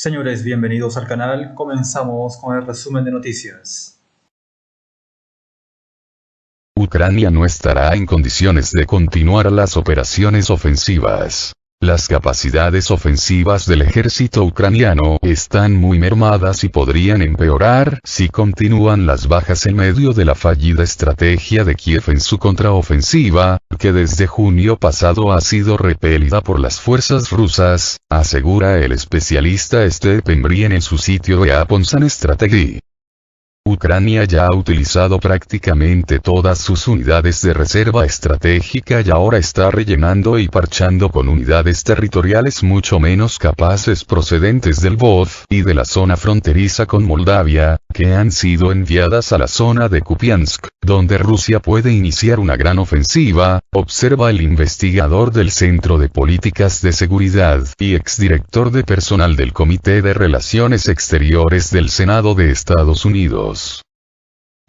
Señores, bienvenidos al canal. Comenzamos con el resumen de noticias. Ucrania no estará en condiciones de continuar las operaciones ofensivas. Las capacidades ofensivas del ejército ucraniano están muy mermadas y podrían empeorar si continúan las bajas en medio de la fallida estrategia de Kiev en su contraofensiva, que desde junio pasado ha sido repelida por las fuerzas rusas, asegura el especialista Stepan Brien en su sitio Weapons Strategy. Ucrania ya ha utilizado prácticamente todas sus unidades de reserva estratégica y ahora está rellenando y parchando con unidades territoriales mucho menos capaces procedentes del Lvov y de la zona fronteriza con Moldavia, que han sido enviadas a la zona de Kupiansk, donde Rusia puede iniciar una gran ofensiva, observa el investigador del Centro de Políticas de Seguridad y exdirector de personal del Comité de Relaciones Exteriores del Senado de Estados Unidos.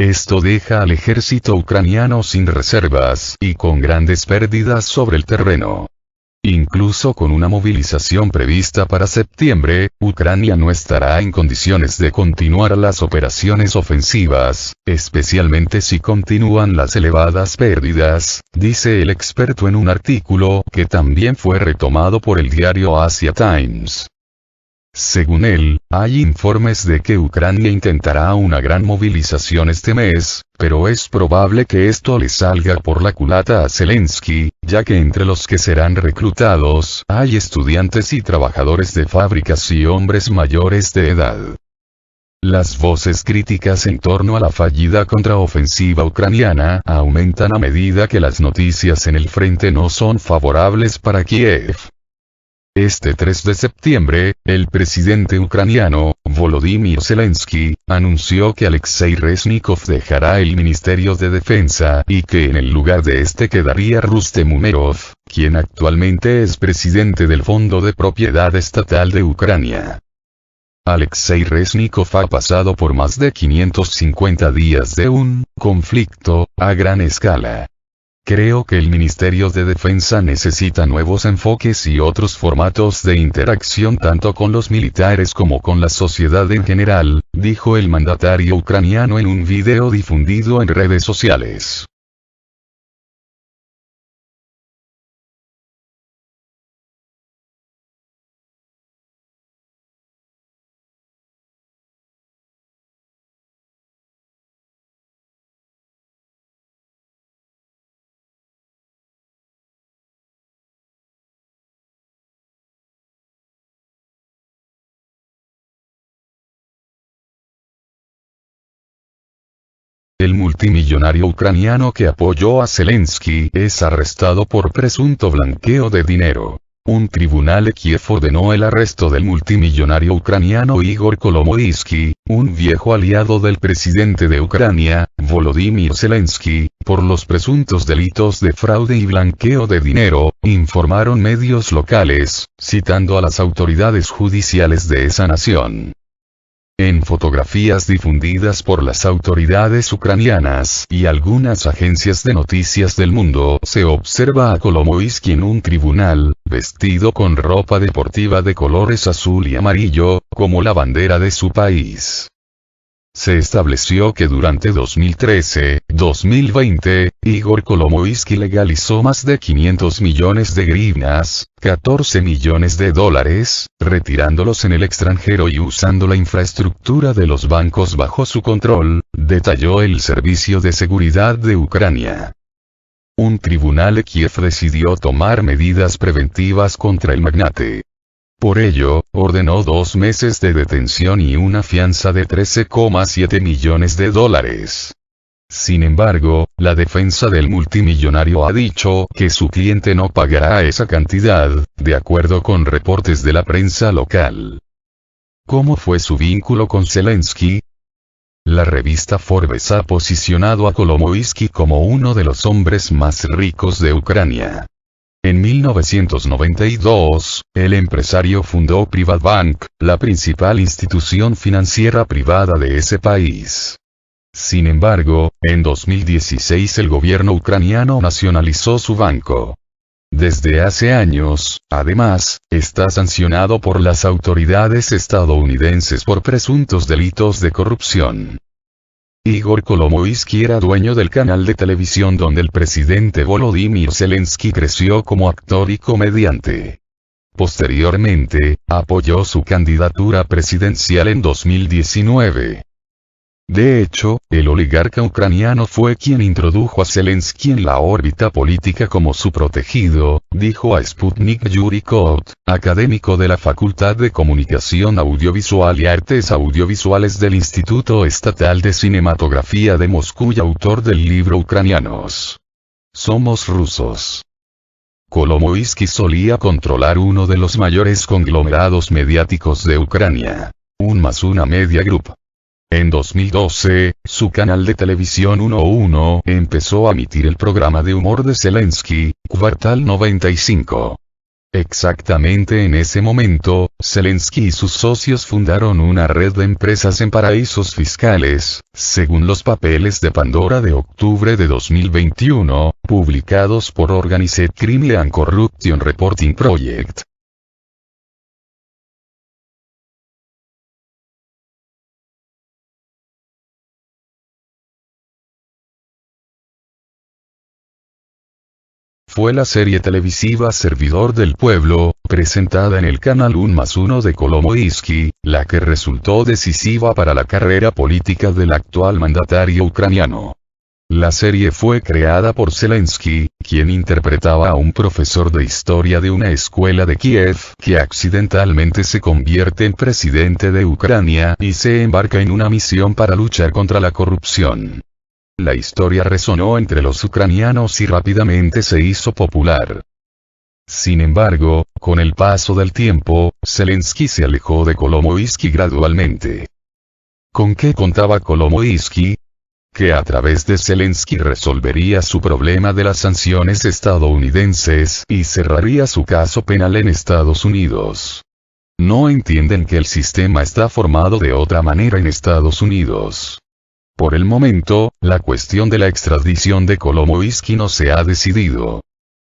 Esto deja al ejército ucraniano sin reservas y con grandes pérdidas sobre el terreno. Incluso con una movilización prevista para septiembre, Ucrania no estará en condiciones de continuar las operaciones ofensivas, especialmente si continúan las elevadas pérdidas, dice el experto en un artículo que también fue retomado por el diario Asia Times. Según él, hay informes de que Ucrania intentará una gran movilización este mes, pero es probable que esto le salga por la culata a Zelensky, ya que entre los que serán reclutados hay estudiantes y trabajadores de fábricas y hombres mayores de edad. Las voces críticas en torno a la fallida contraofensiva ucraniana aumentan a medida que las noticias en el frente no son favorables para Kiev. Este 3 de septiembre, el presidente ucraniano, Volodymyr Zelensky, anunció que Alexei Reznikov dejará el Ministerio de Defensa y que en el lugar de este quedaría Rustem Umerov, quien actualmente es presidente del Fondo de Propiedad Estatal de Ucrania. Alexei Reznikov ha pasado por más de 550 días de un conflicto a gran escala. Creo que el Ministerio de Defensa necesita nuevos enfoques y otros formatos de interacción tanto con los militares como con la sociedad en general, dijo el mandatario ucraniano en un video difundido en redes sociales. El multimillonario ucraniano que apoyó a Zelensky es arrestado por presunto blanqueo de dinero. Un tribunal en Kiev ordenó el arresto del multimillonario ucraniano Igor Kolomoisky, un viejo aliado del presidente de Ucrania, Volodymyr Zelensky, por los presuntos delitos de fraude y blanqueo de dinero, informaron medios locales, citando a las autoridades judiciales de esa nación. En fotografías difundidas por las autoridades ucranianas y algunas agencias de noticias del mundo se observa a Kolomoisky en un tribunal, vestido con ropa deportiva de colores azul y amarillo, como la bandera de su país. Se estableció que durante 2013-2020, Igor Kolomoisky legalizó más de 500 millones de hryvnias, 14 millones de dólares, retirándolos en el extranjero y usando la infraestructura de los bancos bajo su control, detalló el Servicio de Seguridad de Ucrania. Un tribunal en Kiev decidió tomar medidas preventivas contra el magnate. Por ello, ordenó 2 meses de detención y una fianza de 13,7 millones de dólares. Sin embargo, la defensa del multimillonario ha dicho que su cliente no pagará esa cantidad, de acuerdo con reportes de la prensa local. ¿Cómo fue su vínculo con Zelensky? La revista Forbes ha posicionado a Kolomoisky como uno de los hombres más ricos de Ucrania. En 1992, el empresario fundó Privatbank, la principal institución financiera privada de ese país. Sin embargo, en 2016 el gobierno ucraniano nacionalizó su banco. Desde hace años, además, está sancionado por las autoridades estadounidenses por presuntos delitos de corrupción. Igor Kolomoisky era dueño del canal de televisión donde el presidente Volodymyr Zelensky creció como actor y comediante. Posteriormente, apoyó su candidatura presidencial en 2019. De hecho, el oligarca ucraniano fue quien introdujo a Zelensky en la órbita política como su protegido, dijo a Sputnik Yuri Kot, académico de la Facultad de Comunicación Audiovisual y Artes Audiovisuales del Instituto Estatal de Cinematografía de Moscú y autor del libro Ucranianos. Somos rusos. Kolomoisky solía controlar uno de los mayores conglomerados mediáticos de Ucrania, Un+Una Media Group. En 2012, su canal de televisión 1 empezó a emitir el programa de humor de Zelensky, Kvartal 95. Exactamente en ese momento, Zelensky y sus socios fundaron una red de empresas en paraísos fiscales, según los papeles de Pandora de octubre de 2021, publicados por Organized Crime and Corruption Reporting Project. Fue la serie televisiva Servidor del Pueblo, presentada en el canal 1+1 de Kolomoisky, la que resultó decisiva para la carrera política del actual mandatario ucraniano. La serie fue creada por Zelensky, quien interpretaba a un profesor de historia de una escuela de Kiev que accidentalmente se convierte en presidente de Ucrania y se embarca en una misión para luchar contra la corrupción. La historia resonó entre los ucranianos y rápidamente se hizo popular. Sin embargo, con el paso del tiempo, Zelensky se alejó de Kolomoisky gradualmente. ¿Con qué contaba Kolomoisky? Que a través de Zelensky resolvería su problema de las sanciones estadounidenses y cerraría su caso penal en Estados Unidos. No entienden que el sistema está formado de otra manera en Estados Unidos. Por el momento, la cuestión de la extradición de Kolomoisky no se ha decidido.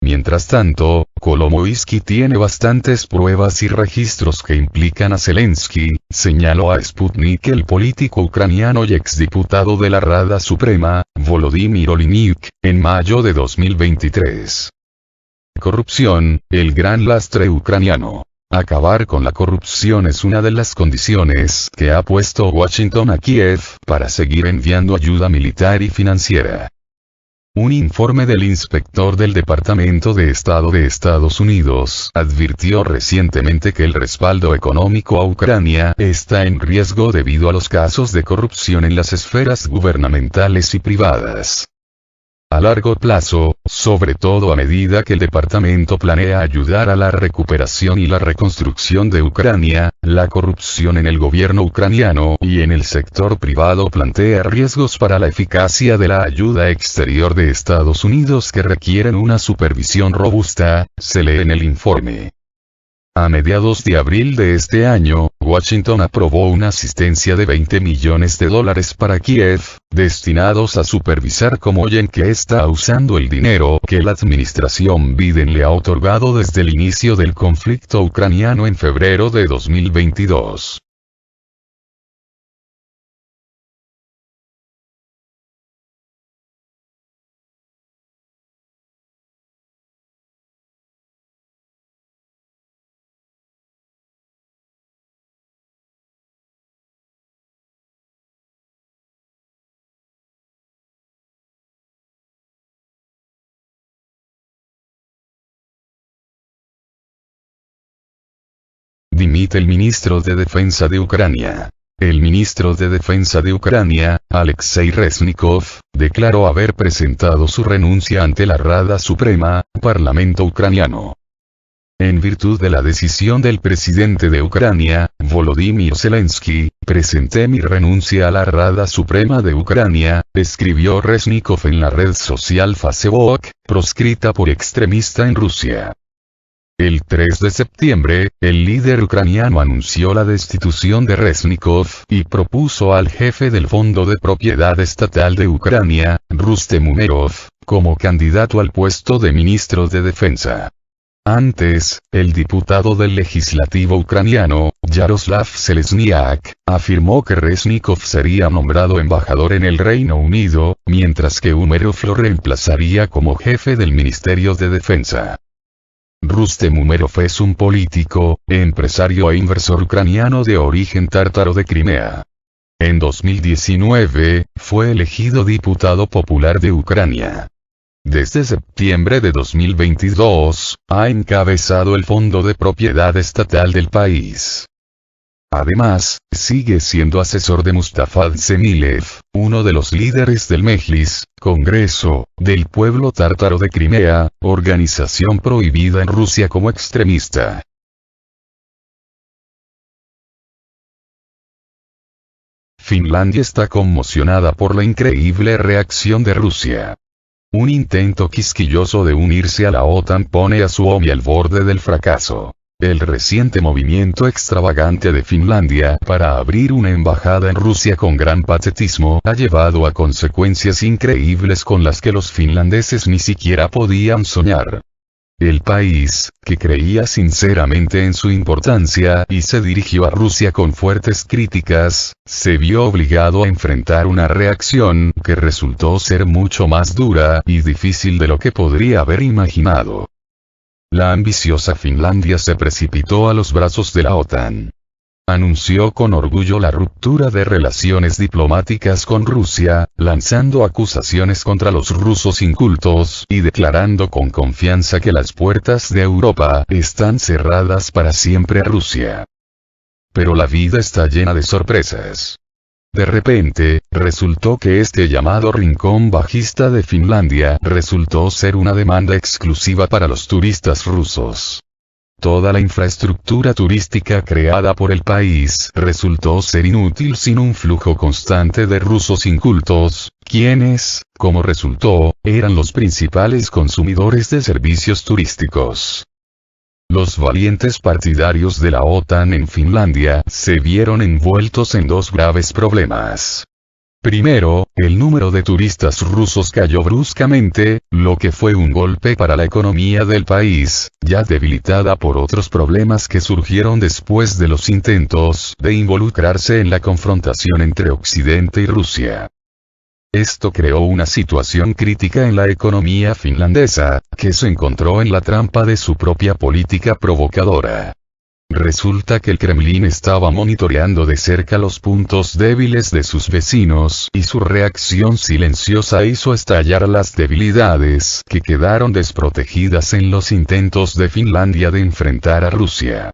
Mientras tanto, Kolomoisky tiene bastantes pruebas y registros que implican a Zelensky, señaló a Sputnik el político ucraniano y exdiputado de la Rada Suprema, Volodymyr Olynyk, en mayo de 2023. Corrupción, el gran lastre ucraniano. Acabar con la corrupción es una de las condiciones que ha puesto Washington a Kiev para seguir enviando ayuda militar y financiera. Un informe del inspector del Departamento de Estado de Estados Unidos advirtió recientemente que el respaldo económico a Ucrania está en riesgo debido a los casos de corrupción en las esferas gubernamentales y privadas. A largo plazo, sobre todo a medida que el departamento planea ayudar a la recuperación y la reconstrucción de Ucrania, la corrupción en el gobierno ucraniano y en el sector privado plantea riesgos para la eficacia de la ayuda exterior de Estados Unidos que requieren una supervisión robusta, se lee en el informe. A mediados de abril de este año, Washington aprobó una asistencia de $20 millones para Kiev, destinados a supervisar cómo y en qué está usando el dinero que la administración Biden le ha otorgado desde el inicio del conflicto ucraniano en febrero de 2022. Dimite el ministro de Defensa de Ucrania. El ministro de Defensa de Ucrania, Alexei Reznikov, declaró haber presentado su renuncia ante la Rada Suprema, Parlamento ucraniano. En virtud de la decisión del presidente de Ucrania, Volodymyr Zelensky, presenté mi renuncia a la Rada Suprema de Ucrania, escribió Reznikov en la red social Facebook, proscrita por extremista en Rusia. El 3 de septiembre, el líder ucraniano anunció la destitución de Reznikov y propuso al jefe del Fondo de Propiedad Estatal de Ucrania, Rustem Umerov, como candidato al puesto de ministro de Defensa. Antes, el diputado del legislativo ucraniano, Yaroslav Selesniak, afirmó que Reznikov sería nombrado embajador en el Reino Unido, mientras que Umerov lo reemplazaría como jefe del Ministerio de Defensa. Rustem Umerov es un político, empresario e inversor ucraniano de origen tártaro de Crimea. En 2019, fue elegido diputado popular de Ucrania. Desde septiembre de 2022, ha encabezado el Fondo de Propiedad Estatal del país. Además, sigue siendo asesor de Mustafa Dzhemilev, uno de los líderes del Mejlis, Congreso, del pueblo tártaro de Crimea, organización prohibida en Rusia como extremista. Finlandia está conmocionada por la increíble reacción de Rusia. Un intento quisquilloso de unirse a la OTAN pone a Suomi al borde del fracaso. El reciente movimiento extravagante de Finlandia para abrir una embajada en Rusia con gran patetismo ha llevado a consecuencias increíbles con las que los finlandeses ni siquiera podían soñar. El país, que creía sinceramente en su importancia y se dirigió a Rusia con fuertes críticas, se vio obligado a enfrentar una reacción que resultó ser mucho más dura y difícil de lo que podría haber imaginado. La ambiciosa Finlandia se precipitó a los brazos de la OTAN. Anunció con orgullo la ruptura de relaciones diplomáticas con Rusia, lanzando acusaciones contra los rusos incultos y declarando con confianza que las puertas de Europa están cerradas para siempre a Rusia. Pero la vida está llena de sorpresas. De repente, resultó que este llamado rincón bajista de Finlandia resultó ser una demanda exclusiva para los turistas rusos. Toda la infraestructura turística creada por el país resultó ser inútil sin un flujo constante de rusos incultos, quienes, como resultó, eran los principales consumidores de servicios turísticos. Los valientes partidarios de la OTAN en Finlandia se vieron envueltos en dos graves problemas. Primero, el número de turistas rusos cayó bruscamente, lo que fue un golpe para la economía del país, ya debilitada por otros problemas que surgieron después de los intentos de involucrarse en la confrontación entre Occidente y Rusia. Esto creó una situación crítica en la economía finlandesa, que se encontró en la trampa de su propia política provocadora. Resulta que el Kremlin estaba monitoreando de cerca los puntos débiles de sus vecinos y su reacción silenciosa hizo estallar las debilidades que quedaron desprotegidas en los intentos de Finlandia de enfrentar a Rusia.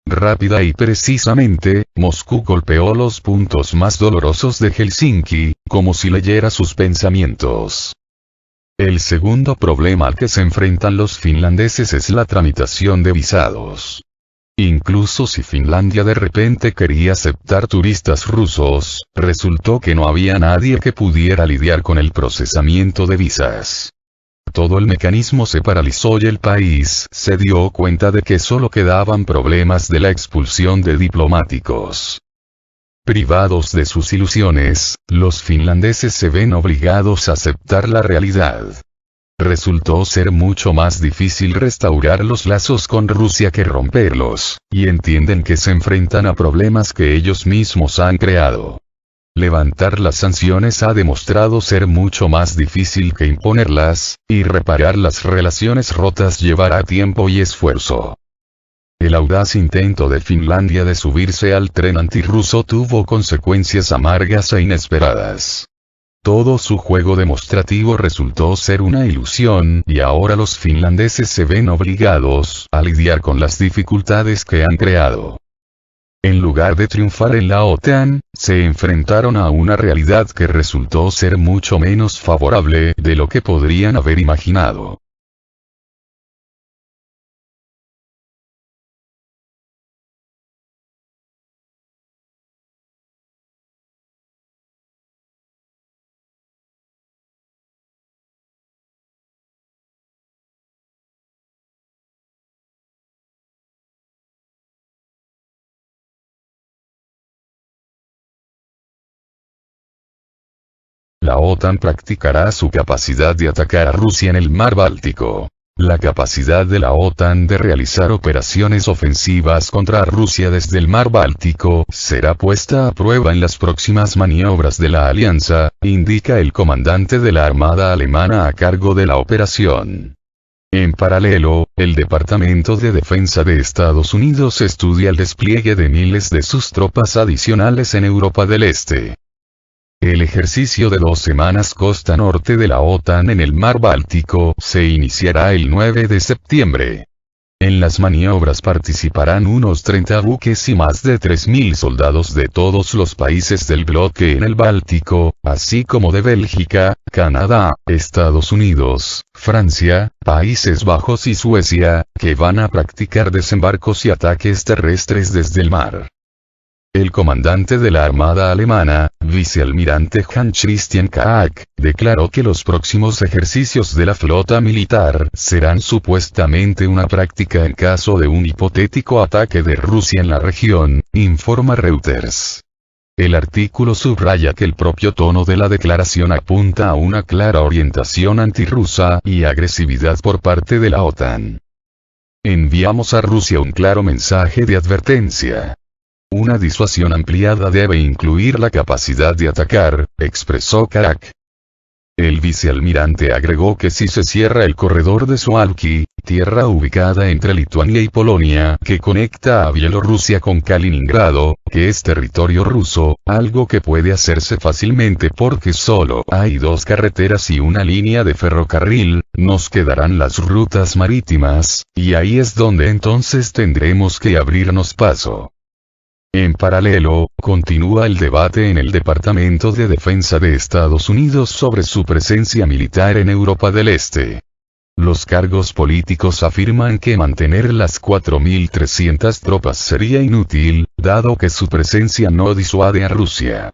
Rápida y precisamente, Moscú golpeó los puntos más dolorosos de Helsinki, como si leyera sus pensamientos. El segundo problema al que se enfrentan los finlandeses es la tramitación de visados. Incluso si Finlandia de repente quería aceptar turistas rusos, resultó que no había nadie que pudiera lidiar con el procesamiento de visas. Todo el mecanismo se paralizó y el país se dio cuenta de que solo quedaban problemas de la expulsión de diplomáticos. Privados de sus ilusiones, los finlandeses se ven obligados a aceptar la realidad. Resultó ser mucho más difícil restaurar los lazos con Rusia que romperlos, y entienden que se enfrentan a problemas que ellos mismos han creado. Levantar las sanciones ha demostrado ser mucho más difícil que imponerlas, y reparar las relaciones rotas llevará tiempo y esfuerzo. El audaz intento de Finlandia de subirse al tren antirruso tuvo consecuencias amargas e inesperadas. Todo su juego demostrativo resultó ser una ilusión y ahora los finlandeses se ven obligados a lidiar con las dificultades que han creado. En lugar de triunfar en la OTAN, se enfrentaron a una realidad que resultó ser mucho menos favorable de lo que podrían haber imaginado. La OTAN practicará su capacidad de atacar a Rusia en el mar Báltico. La capacidad de la OTAN de realizar operaciones ofensivas contra Rusia desde el mar Báltico será puesta a prueba en las próximas maniobras de la alianza, indica el comandante de la Armada alemana a cargo de la operación. En paralelo, el Departamento de Defensa de Estados Unidos estudia el despliegue de miles de sus tropas adicionales en Europa del Este. El ejercicio de 2 semanas costa norte de la OTAN en el mar Báltico se iniciará el 9 de septiembre. En las maniobras participarán unos 30 buques y más de 3.000 soldados de todos los países del bloque en el Báltico, así como de Bélgica, Canadá, Estados Unidos, Francia, Países Bajos y Suecia, que van a practicar desembarcos y ataques terrestres desde el mar. El comandante de la Armada alemana, vicealmirante Hans Christian Kaak, declaró que los próximos ejercicios de la flota militar serán supuestamente una práctica en caso de un hipotético ataque de Rusia en la región, informa Reuters. El artículo subraya que el propio tono de la declaración apunta a una clara orientación antirrusa y agresividad por parte de la OTAN. Enviamos a Rusia un claro mensaje de advertencia. Una disuasión ampliada debe incluir la capacidad de atacar, expresó Kaak. El vicealmirante agregó que si se cierra el corredor de Suwałki, tierra ubicada entre Lituania y Polonia que conecta a Bielorrusia con Kaliningrado, que es territorio ruso, algo que puede hacerse fácilmente porque solo hay 2 carreteras y una línea de ferrocarril, nos quedarán las rutas marítimas, y ahí es donde entonces tendremos que abrirnos paso. En paralelo, continúa el debate en el Departamento de Defensa de Estados Unidos sobre su presencia militar en Europa del Este. Los cargos políticos afirman que mantener las 4.300 tropas sería inútil, dado que su presencia no disuade a Rusia.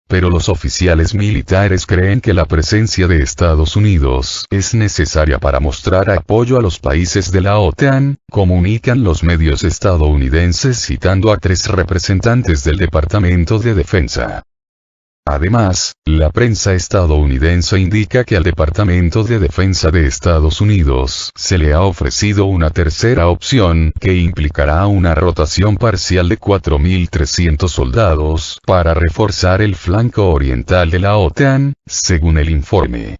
Pero los oficiales militares creen que la presencia de Estados Unidos es necesaria para mostrar apoyo a los países de la OTAN, comunican los medios estadounidenses citando a 3 representantes del Departamento de Defensa. Además, la prensa estadounidense indica que al Departamento de Defensa de Estados Unidos se le ha ofrecido una tercera opción que implicará una rotación parcial de 4.300 soldados para reforzar el flanco oriental de la OTAN, según el informe.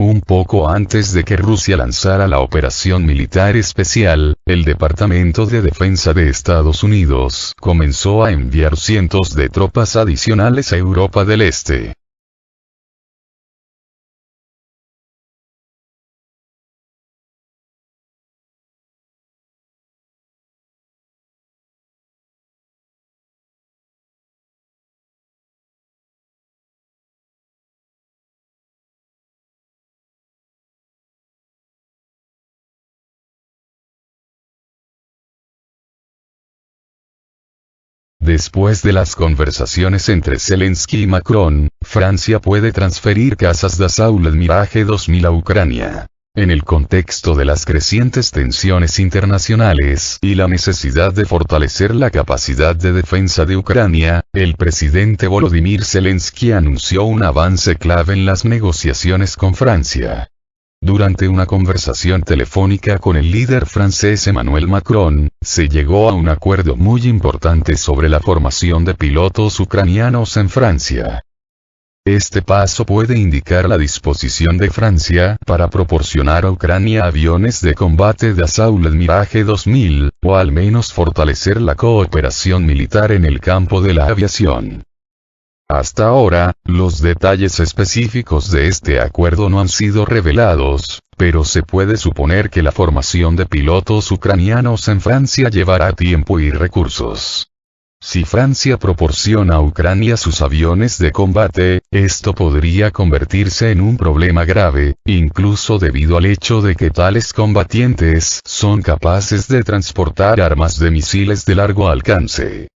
Un poco antes de que Rusia lanzara la operación militar especial, el Departamento de Defensa de Estados Unidos comenzó a enviar cientos de tropas adicionales a Europa del Este. Después de las conversaciones entre Zelensky y Macron, Francia puede transferir casas Dassault Mirage 2000 a Ucrania. En el contexto de las crecientes tensiones internacionales y la necesidad de fortalecer la capacidad de defensa de Ucrania, el presidente Volodymyr Zelensky anunció un avance clave en las negociaciones con Francia. Durante una conversación telefónica con el líder francés Emmanuel Macron, se llegó a un acuerdo muy importante sobre la formación de pilotos ucranianos en Francia. Este paso puede indicar la disposición de Francia para proporcionar a Ucrania aviones de combate Dassault Mirage 2000, o al menos fortalecer la cooperación militar en el campo de la aviación. Hasta ahora, los detalles específicos de este acuerdo no han sido revelados, pero se puede suponer que la formación de pilotos ucranianos en Francia llevará tiempo y recursos. Si Francia proporciona a Ucrania sus aviones de combate, esto podría convertirse en un problema grave, incluso debido al hecho de que tales combatientes son capaces de transportar armas de misiles de largo alcance.